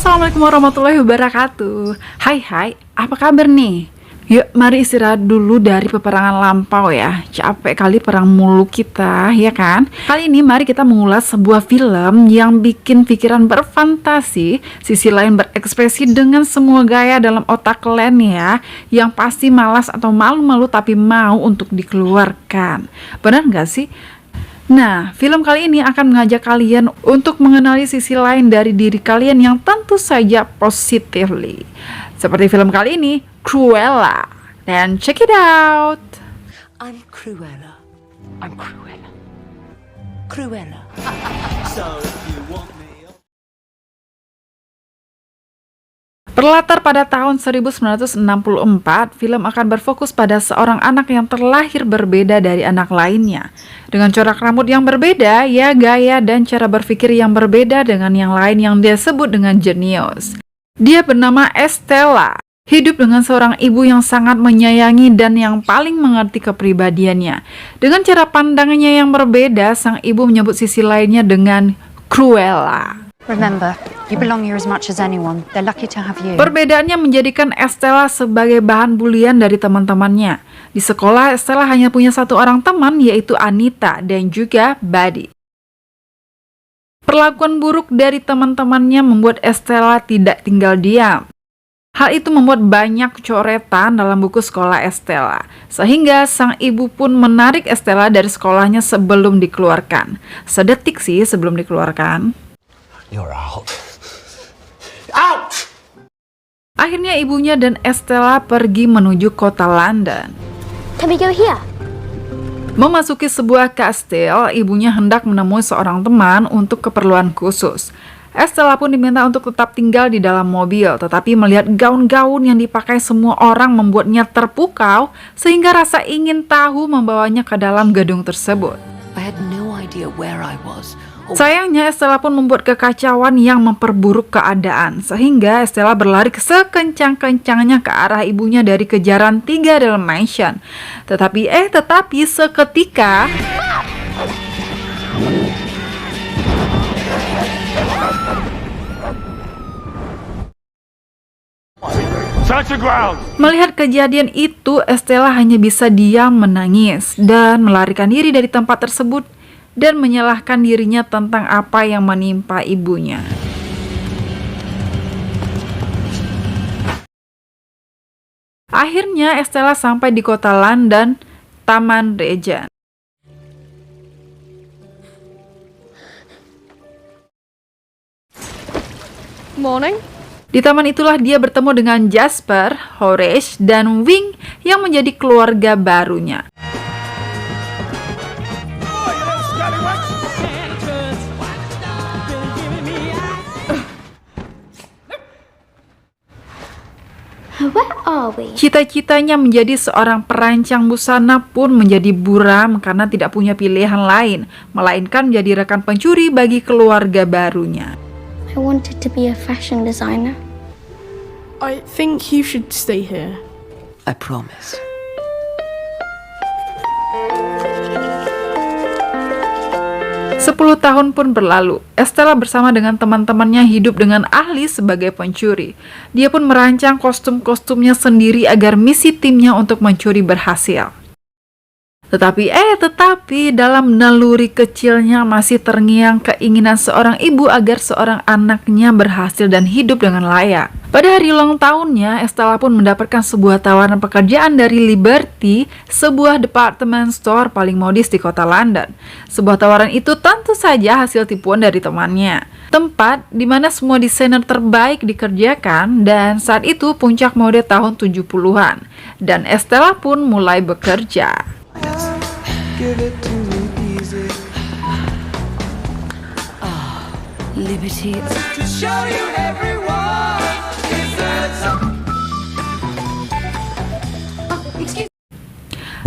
Assalamualaikum warahmatullahi wabarakatuh. Hai, apa kabar nih? Yuk, mari istirahat dulu dari peperangan lampau ya. Capek kali perang mulu kita, ya kan? Kali ini mari kita mengulas sebuah film yang bikin pikiran berfantasi, sisi lain berekspresi dengan semua gaya dalam otak kalian ya, yang pasti malas atau malu-malu tapi mau untuk dikeluarkan. Benar nggak sih? Nah, film kali ini akan mengajak kalian untuk mengenali sisi lain dari diri kalian yang tentu saja positively. Seperti film kali ini, Cruella. Dan check it out. I'm Cruella. I'm Cruella. Cruella. Berlatar pada tahun 1964, film akan berfokus pada seorang anak yang terlahir berbeda dari anak lainnya. Dengan corak rambut yang berbeda, ya gaya dan cara berpikir yang berbeda dengan yang lain yang dia sebut dengan jenius. Dia bernama Estella, hidup dengan seorang ibu yang sangat menyayangi dan yang paling mengerti kepribadiannya. Dengan cara pandangnya yang berbeda, sang ibu menyebut sisi lainnya dengan Cruella. Remember, you belong here as much as anyone. They're lucky to have you. Perbedaannya menjadikan Estella sebagai bahan bulian dari teman-temannya. Di sekolah, Estella hanya punya satu orang teman, yaitu Anita dan juga Buddy. Perlakuan buruk dari teman-temannya membuat Estella tidak tinggal diam. Hal itu membuat banyak coretan dalam buku sekolah Estella, sehingga sang ibu pun menarik Estella dari sekolahnya sebelum dikeluarkan. Sedetik sih sebelum dikeluarkan. You're out. Out! Akhirnya ibunya dan Estella pergi menuju kota London. Can we go here? Memasuki sebuah kastil, ibunya hendak menemui seorang teman untuk keperluan khusus. Estella pun diminta untuk tetap tinggal di dalam mobil, tetapi melihat gaun-gaun yang dipakai semua orang membuatnya terpukau, sehingga rasa ingin tahu membawanya ke dalam gedung tersebut. I had no idea where I was. Sayangnya, Estella pun membuat kekacauan yang memperburuk keadaan, sehingga Estella berlari sekencang-kencangnya ke arah ibunya dari kejaran 3 Dalmatian. Tetapi seketika melihat kejadian itu, Estella hanya bisa diam menangis dan melarikan diri dari tempat tersebut dan menyalahkan dirinya tentang apa yang menimpa ibunya. Akhirnya Estella sampai di kota London, Taman Regent. Morning. Di taman itulah dia bertemu dengan Jasper, Horace, dan Wing yang menjadi keluarga barunya. Where are we? Cita-citanya menjadi seorang perancang busana pun menjadi buram karena tidak punya pilihan lain, melainkan menjadi rekan pencuri bagi keluarga barunya. I wanted to be a fashion designer. I think you should stay here. I promise. Sepuluh tahun pun berlalu. Estella bersama dengan teman-temannya hidup dengan ahli sebagai pencuri. Dia pun merancang kostum-kostumnya sendiri agar misi timnya untuk mencuri berhasil. Tetapi dalam naluri kecilnya masih terngiang keinginan seorang ibu agar seorang anaknya berhasil dan hidup dengan layak. Pada hari ulang tahunnya, Estella pun mendapatkan sebuah tawaran pekerjaan dari Liberty, sebuah department store paling modis di kota London. Sebuah tawaran itu tentu saja hasil tipuan dari temannya. Tempat di mana semua desainer terbaik dikerjakan, dan saat itu puncak mode tahun 70-an. Dan Estella pun mulai bekerja. Liberty.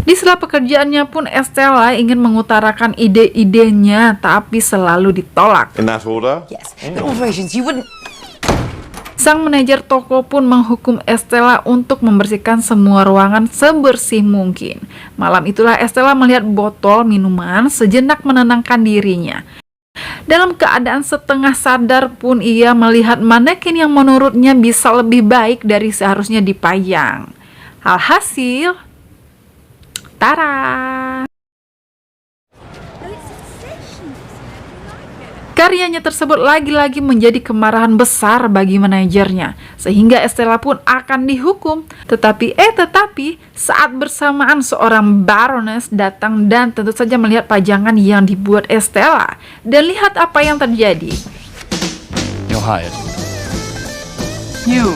Di sela pekerjaannya pun Estella ingin mengutarakan ide-idenya, tapi selalu ditolak. In that order? Yes. Alterations. You wouldn't. Sang manajer toko pun menghukum Estella untuk membersihkan semua ruangan sebersih mungkin. Malam itulah Estella melihat botol minuman sejenak menenangkan dirinya. Dalam keadaan setengah sadar pun ia melihat manekin yang menurutnya bisa lebih baik dari seharusnya dipajang. Alhasil, tara! Karyanya tersebut lagi-lagi menjadi kemarahan besar bagi manajernya, sehingga Estella pun akan dihukum. Tetapi saat bersamaan seorang Baroness datang dan tentu saja melihat pajangan yang dibuat Estella. Dan lihat apa yang terjadi. You're hired. You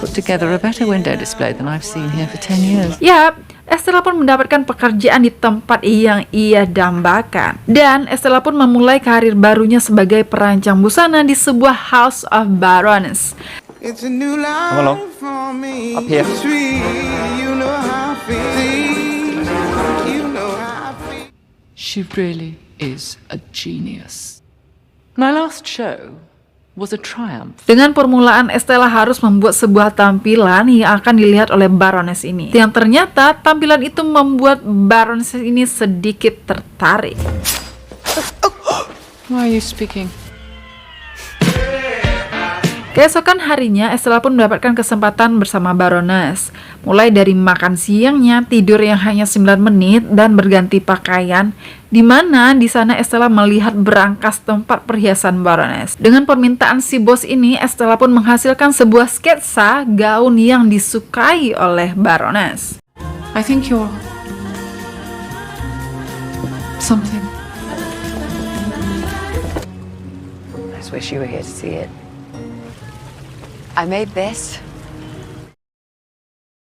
put together a better window display than I've seen here for 10 years. Yap, Estella pun mendapatkan pekerjaan di tempat yang ia dambakan. Dan Estella pun memulai karir barunya sebagai perancang busana di sebuah House of Baroness. It's a new life Come along. for me. Up here. Sweet, you know how I feel. You know how I feel. She really is a genius. My last show was a triumph. Dengan permulaan, Estella harus membuat sebuah tampilan yang akan dilihat oleh Baroness ini. Yang ternyata tampilan itu membuat Baroness ini sedikit tertarik. Why are you speaking? Keesokan harinya, Estella pun mendapatkan kesempatan bersama Baroness. Mulai dari makan siangnya, tidur yang hanya 9 menit, dan berganti pakaian, di mana di sana Estella melihat berangkas tempat perhiasan Baroness. Dengan permintaan si bos ini, Estella pun menghasilkan sebuah sketsa gaun yang disukai oleh Baroness. I think you're something. I just wish you were here to see it. I made this.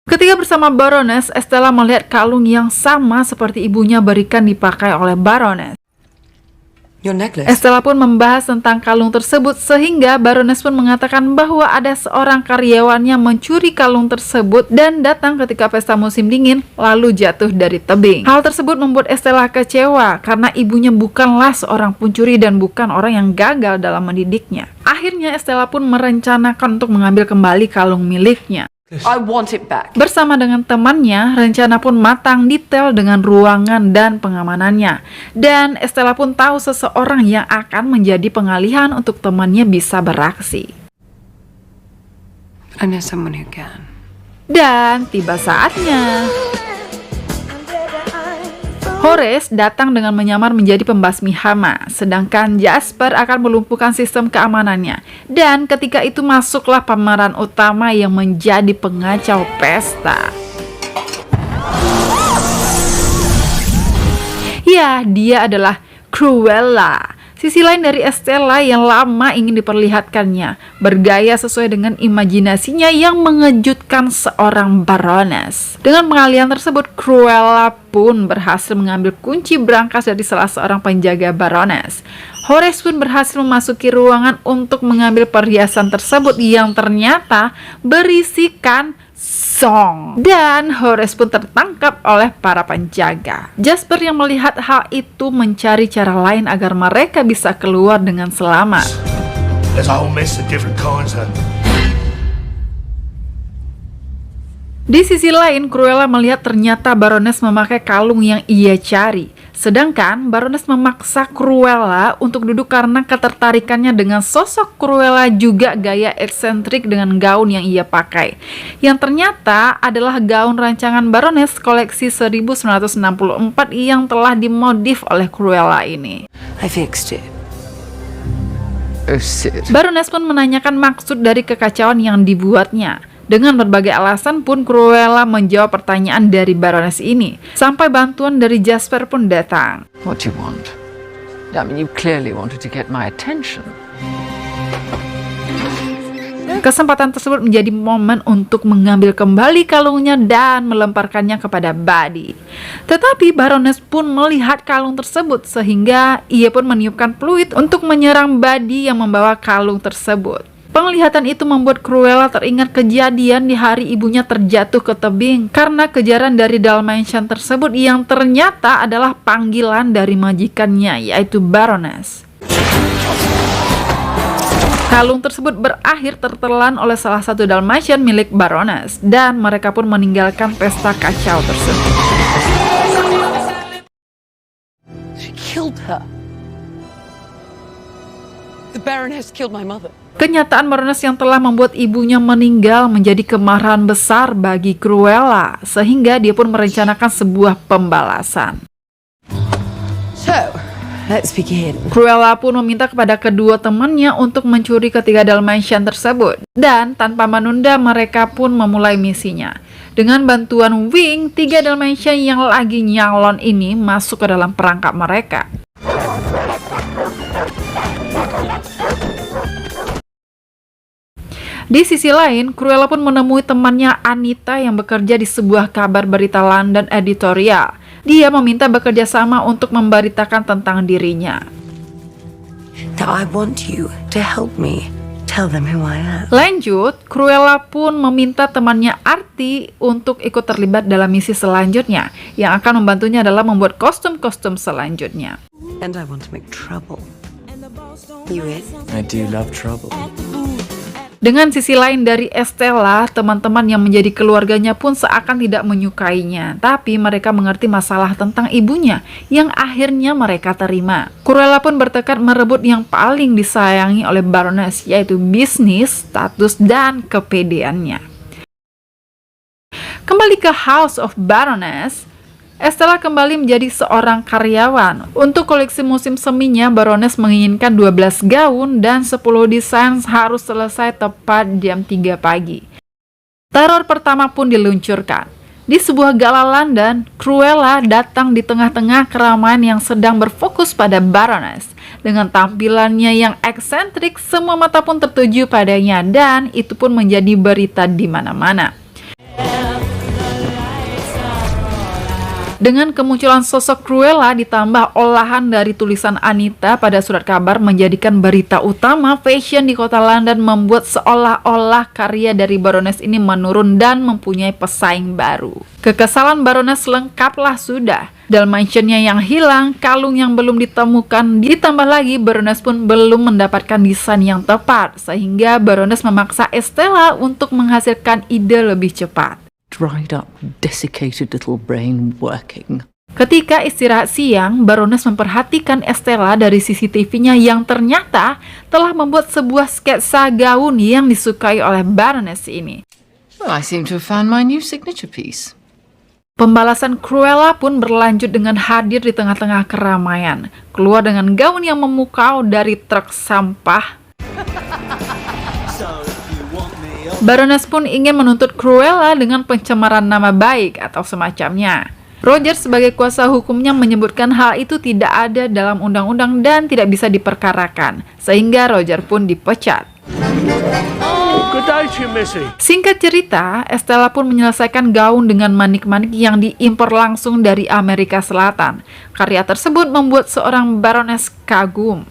Ketika bersama Baroness, Estella melihat kalung yang sama seperti ibunya berikan dipakai oleh Baroness. Your necklace. Estella pun membahas tentang kalung tersebut sehingga Baroness pun mengatakan bahwa ada seorang karyawannya mencuri kalung tersebut dan datang ketika pesta musim dingin lalu jatuh dari tebing. Hal tersebut membuat Estella kecewa karena ibunya bukanlah seorang pencuri dan bukan orang yang gagal dalam mendidiknya. Akhirnya Estella pun merencanakan untuk mengambil kembali kalung miliknya. I want it back. Bersama dengan temannya, rencana pun matang detail dengan ruangan dan pengamanannya. Dan Estella pun tahu seseorang yang akan menjadi pengalihan untuk temannya bisa beraksi. I know someone who can. Dan tiba saatnya. Horace datang dengan menyamar menjadi pembasmi hama, sedangkan Jasper akan melumpuhkan sistem keamanannya. Dan ketika itu masuklah pemeran utama yang menjadi pengacau pesta. Ya, dia adalah Cruella. Sisi lain dari Estella yang lama ingin diperlihatkannya, bergaya sesuai dengan imajinasinya yang mengejutkan seorang Baroness. Dengan pengalihan tersebut, Cruella pun berhasil mengambil kunci berangkas dari salah seorang penjaga Baroness. Horace pun berhasil memasuki ruangan untuk mengambil perhiasan tersebut yang ternyata berisikan song. Dan Horace pun tertangkap oleh para penjaga. Jasper yang melihat hal itu mencari cara lain agar mereka bisa keluar dengan selamat. There's a whole mess of different kinds of. Di sisi lain, Cruella melihat ternyata Baroness memakai kalung yang ia cari. Sedangkan Baroness memaksa Cruella untuk duduk karena ketertarikannya dengan sosok Cruella juga gaya eksentrik dengan gaun yang ia pakai. Yang ternyata adalah gaun rancangan Baroness koleksi 1964 yang telah dimodif oleh Cruella ini. I fixed it. Oh, Sid. Baroness pun menanyakan maksud dari kekacauan yang dibuatnya. Dengan berbagai alasan pun Cruella menjawab pertanyaan dari Baroness ini. Sampai bantuan dari Jasper pun datang. What do you want? I mean, you clearly wanted to get my attention. Kesempatan tersebut menjadi momen untuk mengambil kembali kalungnya dan melemparkannya kepada Buddy. Tetapi Baroness pun melihat kalung tersebut sehingga ia pun meniupkan peluit untuk menyerang Buddy yang membawa kalung tersebut. Penglihatan itu membuat Cruella teringat kejadian di hari ibunya terjatuh ke tebing karena kejaran dari Dalmatian tersebut yang ternyata adalah panggilan dari majikannya, yaitu Baroness. Kalung tersebut berakhir tertelan oleh salah satu Dalmatian milik Baroness dan mereka pun meninggalkan pesta kacau tersebut. killed her. The Baron has killed my mother. Kenyataan Baroness yang telah membuat ibunya meninggal menjadi kemarahan besar bagi Cruella, sehingga dia pun merencanakan sebuah pembalasan. So, let's begin. Cruella pun meminta kepada kedua temannya untuk mencuri ketiga Dalmatian tersebut, dan tanpa menunda mereka pun memulai misinya. Dengan bantuan Wing, 3 Dalmatian yang lagi nyalon ini masuk ke dalam perangkap mereka. Di sisi lain, Cruella pun menemui temannya Anita yang bekerja di sebuah kabar berita London editorial. Dia meminta bekerja sama untuk memberitakan tentang dirinya. Now I want you to help me tell them who I am. Lanjut, Cruella pun meminta temannya Artie untuk ikut terlibat dalam misi selanjutnya, yang akan membantunya dalam membuat kostum-kostum selanjutnya. And I want to make trouble. You in? I do love trouble. Dengan sisi lain dari Estella, teman-teman yang menjadi keluarganya pun seakan tidak menyukainya, tapi mereka mengerti masalah tentang ibunya yang akhirnya mereka terima. Cruella pun bertekad merebut yang paling disayangi oleh Baroness, yaitu bisnis, status, dan kepedeannya. Kembali ke House of Baroness, Estella kembali menjadi seorang karyawan. Untuk koleksi musim seminya, Baroness menginginkan 12 gaun dan 10 desain harus selesai tepat jam 3 pagi. Teror pertama pun diluncurkan. Di sebuah gala London, Cruella datang di tengah-tengah keramaian yang sedang berfokus pada Baroness. Dengan tampilannya yang eksentrik, semua mata pun tertuju padanya dan itu pun menjadi berita di mana-mana. Dengan kemunculan sosok Cruella ditambah olahan dari tulisan Anita pada surat kabar menjadikan berita utama fashion di kota London, membuat seolah-olah karya dari Baroness ini menurun dan mempunyai pesaing baru. Kekesalan Baroness lengkaplah sudah. Dalmatiannya yang hilang, kalung yang belum ditemukan, ditambah lagi Baroness pun belum mendapatkan desain yang tepat, sehingga Baroness memaksa Estella untuk menghasilkan ide lebih cepat. Dried up, desiccated little brain working. Ketika istirahat siang, Baroness memperhatikan Estella dari CCTV-nya yang ternyata telah membuat sebuah sketsa gaun yang disukai oleh Baroness ini. Well, I seem to have found my new signature piece. Pembalasan Cruella pun berlanjut dengan hadir di tengah-tengah keramaian, keluar dengan gaun yang memukau dari truk sampah. Baroness pun ingin menuntut Cruella dengan pencemaran nama baik atau semacamnya. Roger sebagai kuasa hukumnya menyebutkan hal itu tidak ada dalam undang-undang dan tidak bisa diperkarakan, sehingga Roger pun dipecat. Good day to you, Missy. Singkat cerita, Estella pun menyelesaikan gaun dengan manik-manik yang diimpor langsung dari Amerika Selatan. Karya tersebut membuat seorang Baroness kagum.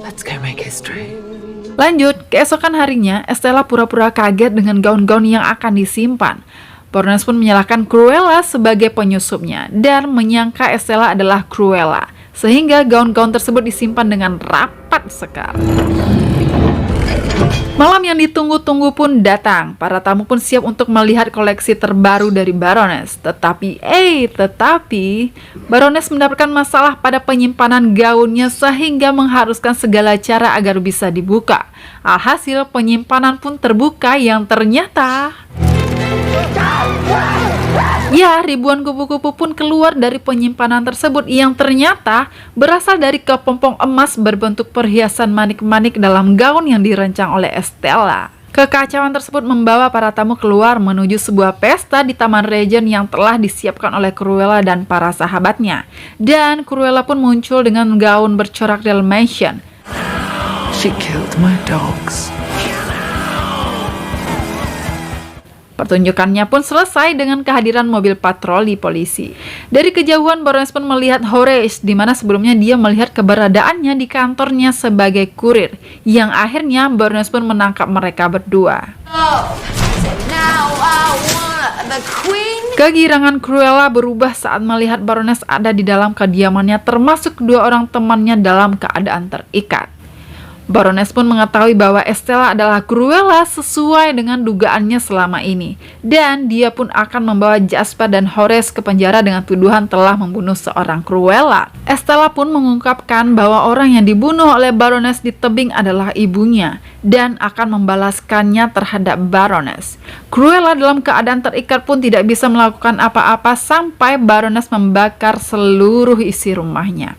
Let's go make history. Lanjut, keesokan harinya, Estella pura-pura kaget dengan gaun-gaun yang akan disimpan. Baroness pun menyalahkan Cruella sebagai penyusupnya dan menyangka Estella adalah Cruella, sehingga gaun-gaun tersebut disimpan dengan rapat sekali. Malam yang ditunggu-tunggu pun datang. Para tamu pun siap untuk melihat koleksi terbaru dari Baroness. Tetapi Baroness mendapatkan masalah pada penyimpanan gaunnya sehingga mengharuskan segala cara agar bisa dibuka. Alhasil penyimpanan pun terbuka yang ternyata... Ya, ribuan kupu-kupu pun keluar dari penyimpanan tersebut yang ternyata berasal dari kepompong emas berbentuk perhiasan manik-manik dalam gaun yang dirancang oleh Estella. Kekacauan tersebut membawa para tamu keluar menuju sebuah pesta di Taman Regent yang telah disiapkan oleh Cruella dan para sahabatnya. Dan Cruella pun muncul dengan gaun bercorak Dalmatian. She killed my dogs. Pertunjukannya pun selesai dengan kehadiran mobil patroli polisi. Dari kejauhan, Baroness pun melihat Horace, di mana sebelumnya dia melihat keberadaannya di kantornya sebagai kurir, yang akhirnya Baroness pun menangkap mereka berdua. Kegirangan Cruella berubah saat melihat Baroness ada di dalam kediamannya, termasuk kedua orang temannya dalam keadaan terikat. Baroness pun mengetahui bahwa Estella adalah Cruella sesuai dengan dugaannya selama ini. Dan dia pun akan membawa Jasper dan Horace ke penjara dengan tuduhan telah membunuh seorang Cruella. Estella pun mengungkapkan bahwa orang yang dibunuh oleh Baroness di tebing adalah ibunya dan akan membalaskannya terhadap Baroness. Cruella dalam keadaan terikat pun tidak bisa melakukan apa-apa sampai Baroness membakar seluruh isi rumahnya.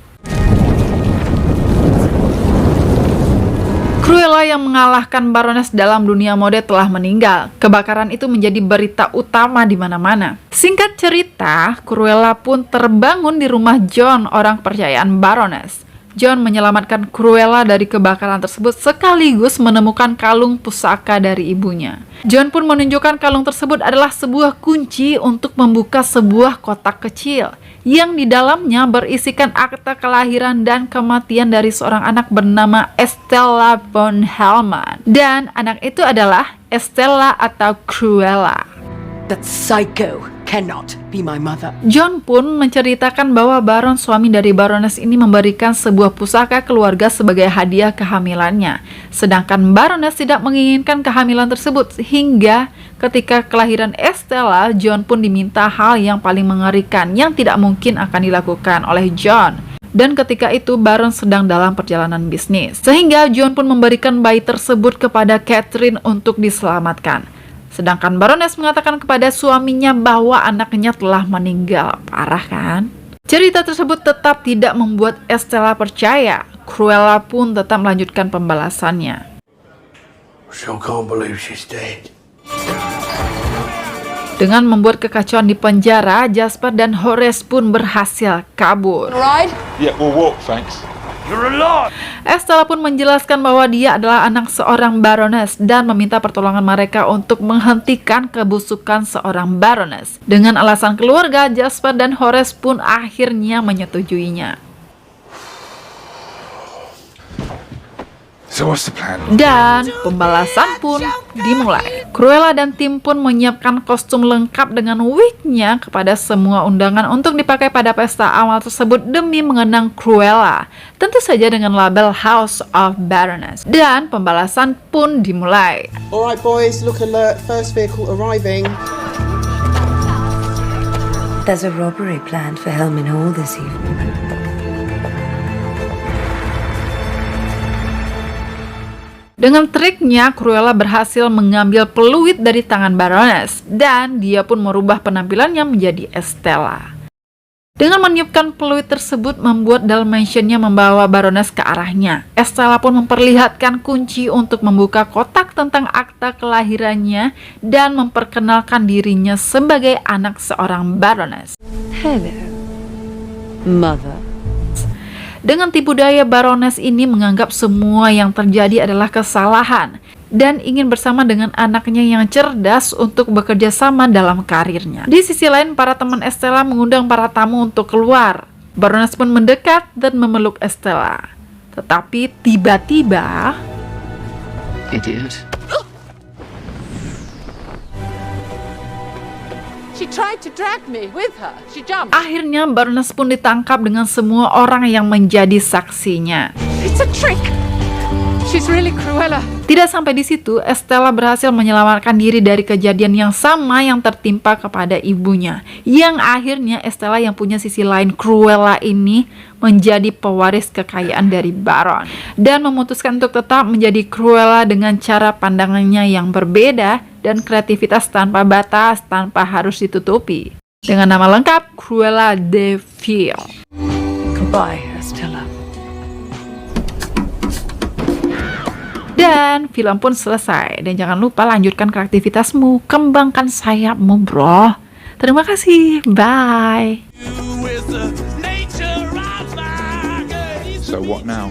Cruella yang mengalahkan Baroness dalam dunia mode telah meninggal. Kebakaran itu menjadi berita utama di mana-mana. Singkat cerita, Cruella pun terbangun di rumah John, orang kepercayaan Baroness. John menyelamatkan Cruella dari kebakaran tersebut sekaligus menemukan kalung pusaka dari ibunya. John pun menunjukkan kalung tersebut adalah sebuah kunci untuk membuka sebuah kotak kecil yang di dalamnya berisikan akta kelahiran dan kematian dari seorang anak bernama Estella von Hellman. Dan anak itu adalah Estella atau Cruella. That psycho cannot be my mother. John pun menceritakan bahwa Baron, suami dari Baroness ini, memberikan sebuah pusaka keluarga sebagai hadiah kehamilannya. Sedangkan Baroness tidak menginginkan kehamilan tersebut, hingga ketika kelahiran Estella, John pun diminta hal yang paling mengerikan yang tidak mungkin akan dilakukan oleh John. Dan ketika itu Baron sedang dalam perjalanan bisnis, sehingga John pun memberikan bayi tersebut kepada Catherine untuk diselamatkan. Sedangkan Baroness mengatakan kepada suaminya bahwa anaknya telah meninggal. Parah kan? Cerita tersebut tetap tidak membuat Estella percaya. Cruella pun tetap melanjutkan pembalasannya. Still can't believe she's dead. Dengan membuat kekacauan di penjara, Jasper dan Horace pun berhasil kabur. Ride? Yeah, we'll walk, thanks. You're alive! Estella pun menjelaskan bahwa dia adalah anak seorang Baroness dan meminta pertolongan mereka untuk menghentikan kebusukan seorang Baroness. Dengan alasan keluarga, Jasper dan Horace pun akhirnya menyetujuinya. So what's the plan? Dan pembalasan pun dimulai. Cruella dan tim pun menyiapkan kostum lengkap dengan wignya kepada semua undangan untuk dipakai pada pesta awal tersebut demi mengenang Cruella. Tentu saja dengan label House of Baroness. Dan pembalasan pun dimulai. Alright boys, look alert, first vehicle arriving. There's a robbery planned for Helmin Hall this evening. Dengan triknya, Cruella berhasil mengambil peluit dari tangan Baroness dan dia pun merubah penampilannya menjadi Estella. Dengan meniupkan peluit tersebut membuat Dalmatiannya membawa Baroness ke arahnya. Estella pun memperlihatkan kunci untuk membuka kotak tentang akta kelahirannya dan memperkenalkan dirinya sebagai anak seorang Baroness. Hello, mother. Dengan tipu daya, Baroness ini menganggap semua yang terjadi adalah kesalahan dan ingin bersama dengan anaknya yang cerdas untuk bekerja sama dalam karirnya. Di sisi lain, para teman Estella mengundang para tamu untuk keluar. Baroness pun mendekat dan memeluk Estella. Tetapi tiba-tiba... Idiot. She tried to drag me with her. She jumped. Akhirnya Baroness pun ditangkap dengan semua orang yang menjadi saksinya. It's a trick. She's really Cruella. Tidak sampai di situ, Estella berhasil menyelamatkan diri dari kejadian yang sama yang tertimpa kepada ibunya. Yang akhirnya Estella yang punya sisi lain Cruella ini menjadi pewaris kekayaan dari Baron. Dan memutuskan untuk tetap menjadi Cruella dengan cara pandangannya yang berbeda dan kreativitas tanpa batas, tanpa harus ditutupi. Dengan nama lengkap, Cruella de Vil. Goodbye, Estella. Dan film pun selesai. Dan jangan lupa lanjutkan kreativitasmu, kembangkan sayapmu, bro. Terima kasih, bye. So what now?